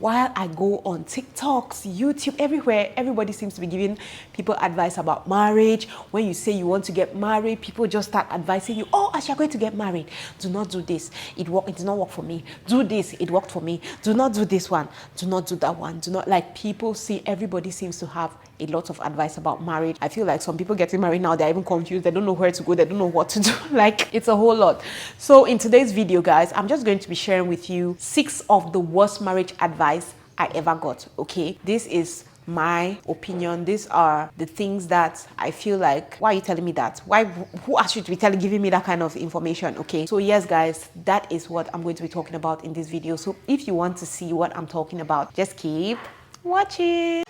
while I go on TikToks, YouTube, everywhere, everybody seems to be giving people advice about marriage. When you say you want to get married, people just start advising you, oh, as you're going to get married, do not do this. It did not work for me. Do this, it worked for me. Do not do this one. Do not do that one. Do not, like, people see, everybody seems to have a lot of advice about marriage. I feel like some people getting married now, they're even confused. They don't know where to go. They don't know what to do. Like, it's a whole lot. So in today's video, guys, I'm just going to be sharing with you 6 of the worst marriage advice I ever got. Okay, this is my opinion. These are the things that I feel like, why are you telling me that? Who asked you to be giving me that kind of information? Okay, so yes, guys, that is what I'm going to be talking about in this video. So if you want to see what I'm talking about, just keep watching.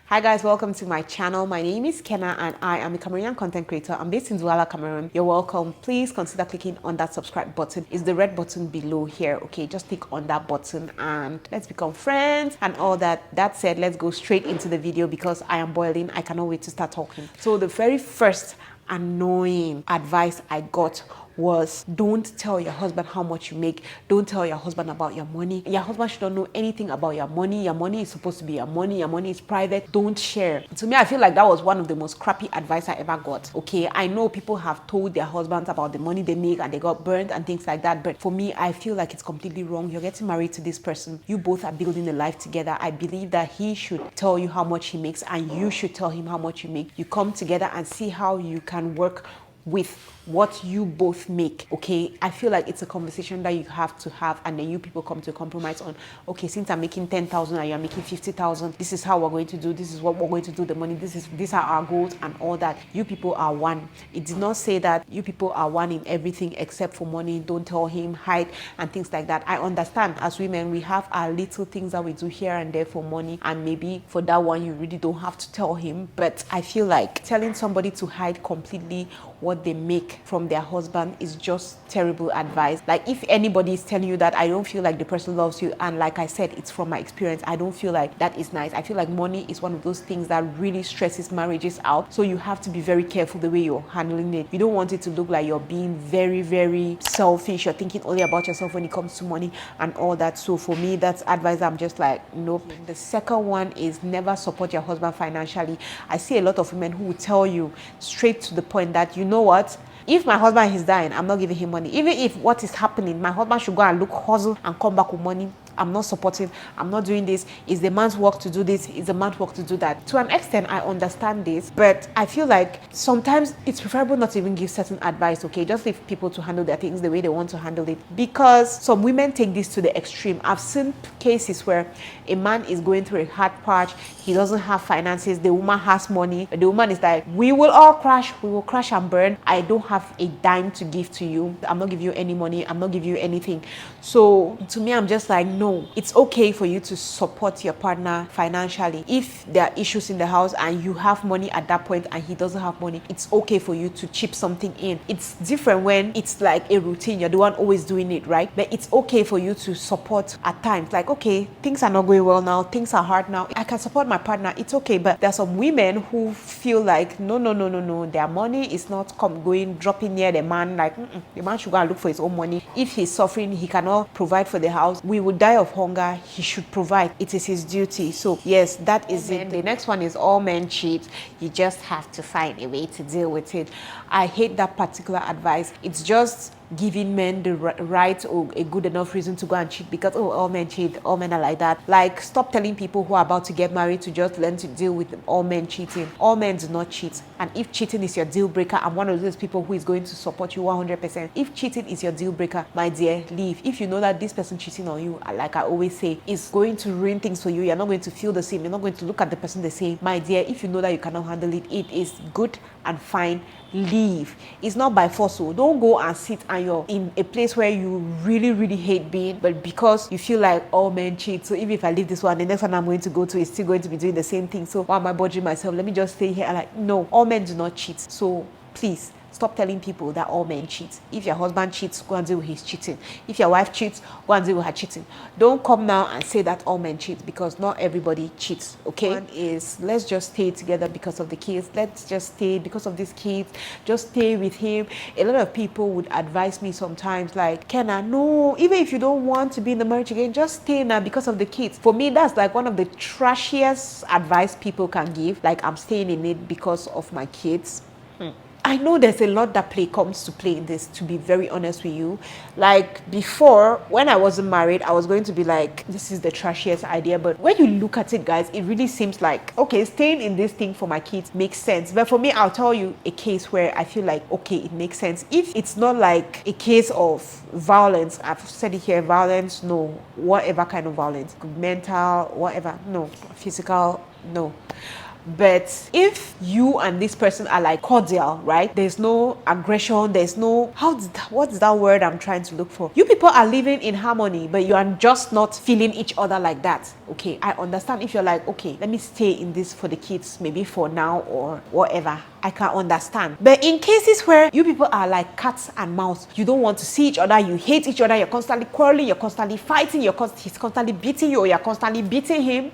Hi guys, welcome to my channel. My name is Kenna and I am a Cameroonian content creator. I'm based in Douala, Cameroon. You're welcome. Please consider clicking on that subscribe button. It's the red button below here. Okay, just click on that button and let's become friends and all that. That said, let's go straight into the video because I am boiling. I cannot wait to start talking. So the very first annoying advice I got was, don't tell your husband how much you make. Don't tell your husband about your money. Your husband should not know anything about your money. Your money is supposed to be your money. Your money is private. Don't share. To me, I feel like that was one of the most crappy advice I ever got. Okay, I know people have told their husbands about the money they make and they got burned and things like that, but for me, I feel like it's completely wrong. You're getting married to this person. You both are building a life together. I believe that he should tell you how much he makes and you should tell him how much you make. You come together and see how you can work with what you both make. Okay, I feel like it's a conversation that you have to have, and then you people come to a compromise on, okay, since I'm making 10,000 and you're making 50,000, this is how we're going to do, this is what we're going to do, the money, these are our goals and all that. You people are one. It did not say that you people are one in everything except for money. Don't tell him, hide and things like that. I understand as women we have our little things that we do here and there for money, and maybe for that one you really don't have to tell him, but I feel like telling somebody to hide completely what they make from their husband is just terrible advice. Like, if anybody is telling you that, I don't feel like the person loves you, and like I said, it's from my experience, I don't feel like that is nice. I feel like money is one of those things that really stresses marriages out, so you have to be very careful the way you're handling it. You don't want it to look like you're being very, very selfish. You're thinking only about yourself when it comes to money and all that. So for me, that's advice I'm just like, nope. The second one is never support your husband financially. I see a lot of women who will tell you straight to the point that, you know what, if my husband is dying, I'm not giving him money. Even if what is happening, my husband should go and look, hustle and come back with money, I'm not supporting, I'm not doing this. It's the man's work to do this, it's the man's work to do that. To an extent, I understand this, but I feel like sometimes it's preferable not to even give certain advice, okay? Just leave people to handle their things the way they want to handle it, because some women take this to the extreme. I've seen cases where a man is going through a hard patch, he doesn't have finances, the woman has money, but the woman is like, we will all crash, we will crash and burn. I don't have a dime to give to you. I'm not giving you any money, I'm not giving you anything. So to me, I'm just like, no. It's okay for you to support your partner financially. If there are issues in the house and you have money at that point and he doesn't have money, it's okay for you to chip something in. It's different when it's like a routine, you're the one always doing it, right? But it's okay for you to support at times. Like, okay, things are not going well now, things are hard now, I can support my partner, it's okay. But there are some women who feel like, no, their money is not dropping near the man. Like, the man should go and look for his own money. If he's suffering, he cannot provide for the house, we would die of hunger, he should provide. It is his duty. So yes, that is it. The next one is, all men cheat. You just have to find a way to deal with it. I hate that particular advice. It's just giving men the right or a good enough reason to go and cheat because, oh, all men cheat, all men are like that. Like, stop telling people who are about to get married to just learn to deal with all men cheating. All men do not cheat. And if cheating is your deal breaker, I'm one of those people who is going to support you 100%. If cheating is your deal breaker, my dear, leave. If you know that this person cheating on you, like I always say, is going to ruin things for you, you're not going to feel the same, you're not going to look at the person the same, my dear, if you know that you cannot handle it, it is good and fine, leave. It's not by force. So don't go and sit and you're in a place where you really, really hate being, but because you feel like all men cheat, so even if I leave this one, the next one I'm going to go to is still going to be doing the same thing. So why am I bothering myself? Let me just stay here. I'm like, no, all men do not cheat. So please stop telling people that all men cheat. If your husband cheats, go and deal with his cheating. If your wife cheats, go and deal with her cheating. Don't come now and say that all men cheat, because not everybody cheats, okay? One is, let's just stay together because of the kids. Let's just stay because of these kids. Just stay with him. A lot of people would advise me sometimes like, Kenna, no, even if you don't want to be in the marriage again, just stay now because of the kids. For me, that's like one of the trashiest advice people can give. Like, I'm staying in it because of my kids. I know there's a lot that comes to play in this, to be very honest with you. Like, before, when I wasn't married, I was going to be like, this is the trashiest idea. But when you look at it, guys, it really seems like, okay, staying in this thing for my kids makes sense. But for me, I'll tell you a case where I feel like, okay, it makes sense. If it's not like a case of violence, I've said it here, violence, no. Whatever kind of violence, mental, whatever, no. Physical, no. But if you and this person are like cordial, right? There's no aggression, there's no, what's that word I'm trying to look for? You people are living in harmony, but you are just not feeling each other like that. Okay, I understand if you're like, okay, let me stay in this for the kids, maybe for now or whatever. I can understand. But in cases where you people are like cats and mouse, you don't want to see each other, you hate each other, you're constantly quarreling, you're constantly fighting, he's constantly beating you, or you're constantly beating him,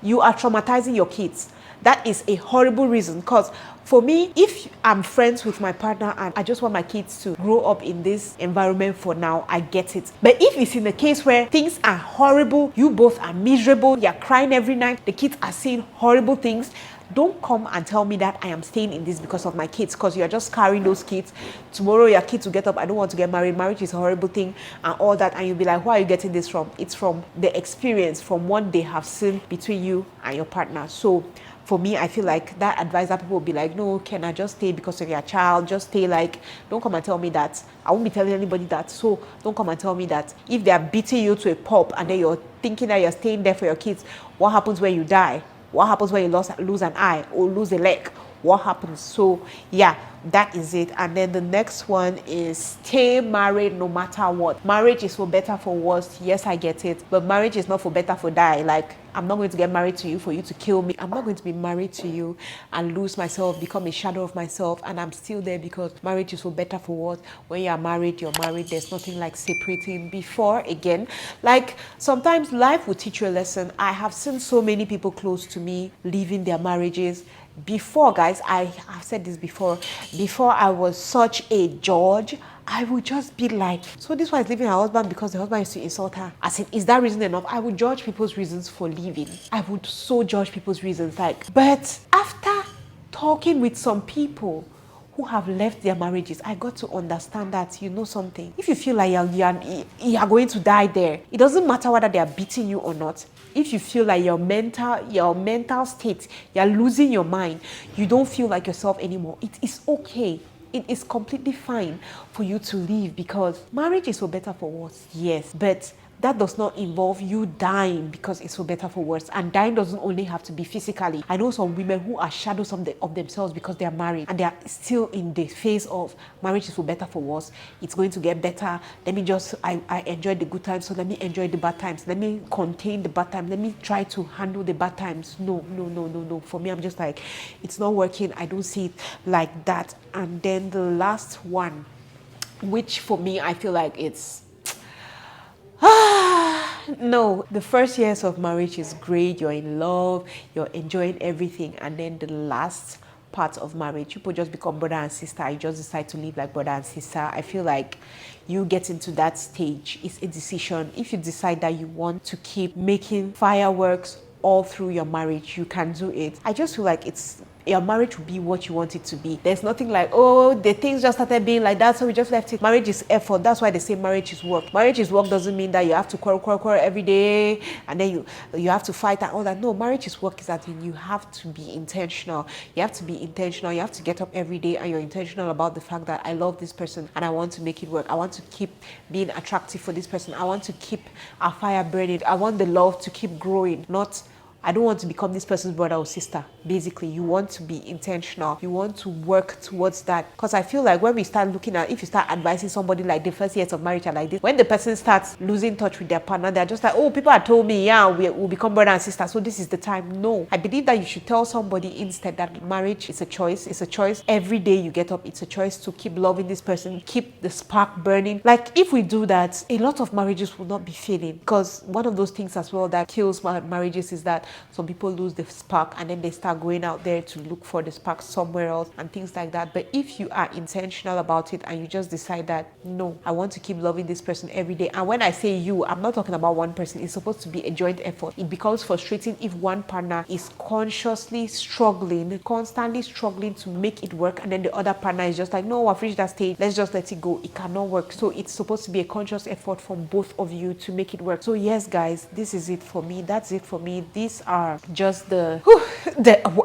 you are traumatizing your kids. That is a horrible reason. Because for me, if I'm friends with my partner and I just want my kids to grow up in this environment for now, I get it. But if it's in a case where things are horrible, you both are miserable, you're crying every night, the kids are seeing horrible things, don't come and tell me that I am staying in this because of my kids, because you're just carrying those kids. Tomorrow your kids will get up, I don't want to get married, marriage is a horrible thing and all that, and you'll be like, where are you getting this from? It's from the experience, from what they have seen between you and your partner. So for me, I feel like that advice that people will be like, no, can I just stay because of your child? Just stay. Like, don't come and tell me that. I won't be telling anybody that. So don't come and tell me that. If they are beating you to a pulp and then you're thinking that you're staying there for your kids, what happens when you die? What happens when you lose an eye or lose a leg? What happens? So yeah, that is it. And then the next one is stay married no matter what. Marriage is for better, for worse. Yes, I get it. But marriage is not for better, for die. Like, I'm not going to get married to you for you to kill me. I'm not going to be married to you and lose myself, become a shadow of myself, and I'm still there because marriage is for better, for worse. When you're married, you're married. There's nothing like separating. Before, again, like, sometimes life will teach you a lesson. I have seen so many people close to me leaving their marriages. Before, guys, I've said this before I was such a judge, I would just be like, so this one is leaving her husband because the husband used to insult her. As in, is that reason enough? I would judge people's reasons for leaving. I would so judge people's reasons. Like, but after talking with some people who have left their marriages, I got to understand that, you know something, if you feel like you're going to die there, it doesn't matter whether they are beating you or not. If you feel like your mental state, you're losing your mind, you don't feel like yourself anymore, it is okay. It is completely fine for you to leave, because marriage is for better, for worse, yes, but that does not involve you dying because it's for better, for worse. And dying doesn't only have to be physically. I know some women who are shadows of themselves because they are married and they are still in the phase of marriage is for better, for worse. It's going to get better. I enjoyed the good times, so let me enjoy the bad times. Let me contain the bad times. Let me try to handle the bad times. No. For me, I'm just like, it's not working. I don't see it like that. And then the last one, which for me, I feel like it's, no, the first years of marriage is great. You're in love, you're enjoying everything. And then the last part of marriage, people just become brother and sister. You just decide to live like brother and sister. I feel like you get into that stage. It's a decision. If you decide that you want to keep making fireworks all through your marriage, you can do it. I just feel like your marriage will be what you want it to be. There's nothing like, oh, the things just started being like that, so we just left it. Marriage is effort. That's why they say marriage is work. Marriage is work doesn't mean that you have to quarrel every day and then you have to fight and all that. No, marriage is work is that you have to be intentional. You have to be intentional. You have to get up every day and you're intentional about the fact that I love this person and I want to make it work. I want to keep being attractive for this person. I want to keep our fire burning. I want the love to keep growing, not I don't want to become this person's brother or sister. Basically, you want to be intentional. You want to work towards that. Because I feel like when we start looking at, if you start advising somebody like the first years of marriage are like this, when the person starts losing touch with their partner, they're just like, oh, people had told me, yeah, we'll become brother and sister, so this is the time. No, I believe that you should tell somebody instead that marriage is a choice. It's a choice. Every day you get up, it's a choice to keep loving this person, keep the spark burning. Like, if we do that, a lot of marriages will not be failing. Because one of those things as well that kills marriages is that some people lose the spark and then they start going out there to look for the spark somewhere else and things like that. But if you are intentional about it and you just decide that, no, I want to keep loving this person every day. And when I say you, I'm not talking about one person. It's supposed to be a joint effort. It becomes frustrating if one partner is consciously struggling, constantly struggling to make it work, and then the other partner is just like, no, I've reached that stage, let's just let it go. It cannot work. So it's supposed to be a conscious effort from both of you to make it work. So yes, guys, this is it for me. That's it for me. These are just the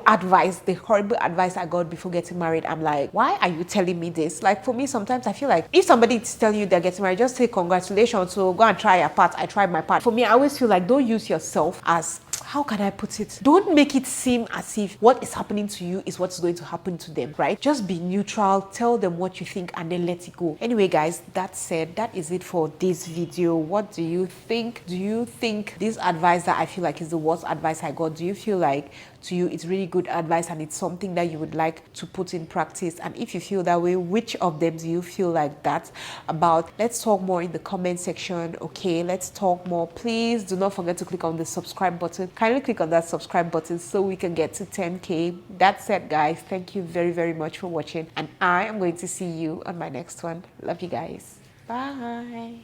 advice, the horrible advice I got before getting married. I'm like, why are you telling me this? Like, for me, sometimes I feel like if somebody is telling you they're getting married, just say congratulations, so go and try your part. I tried my part. For me, I always feel like, don't use yourself as, how can I put it? Don't make it seem as if what is happening to you is what's going to happen to them, right? Just be neutral, tell them what you think, and then let it go. Anyway, guys, that said, that is it for this video. What do you think? Do you think this advice that I feel like is the worst advice I got, do you feel like to you it's really good advice and it's something that you would like to put in practice? And if you feel that way, which of them do you feel like that about? Let's talk more in the comment section. Okay, let's talk more. Please do not forget to click on the subscribe button. Kindly click on that subscribe button so we can get to 10K. That's it, guys. Thank you very, very much for watching, and I am going to see you on my next one. Love you guys. Bye.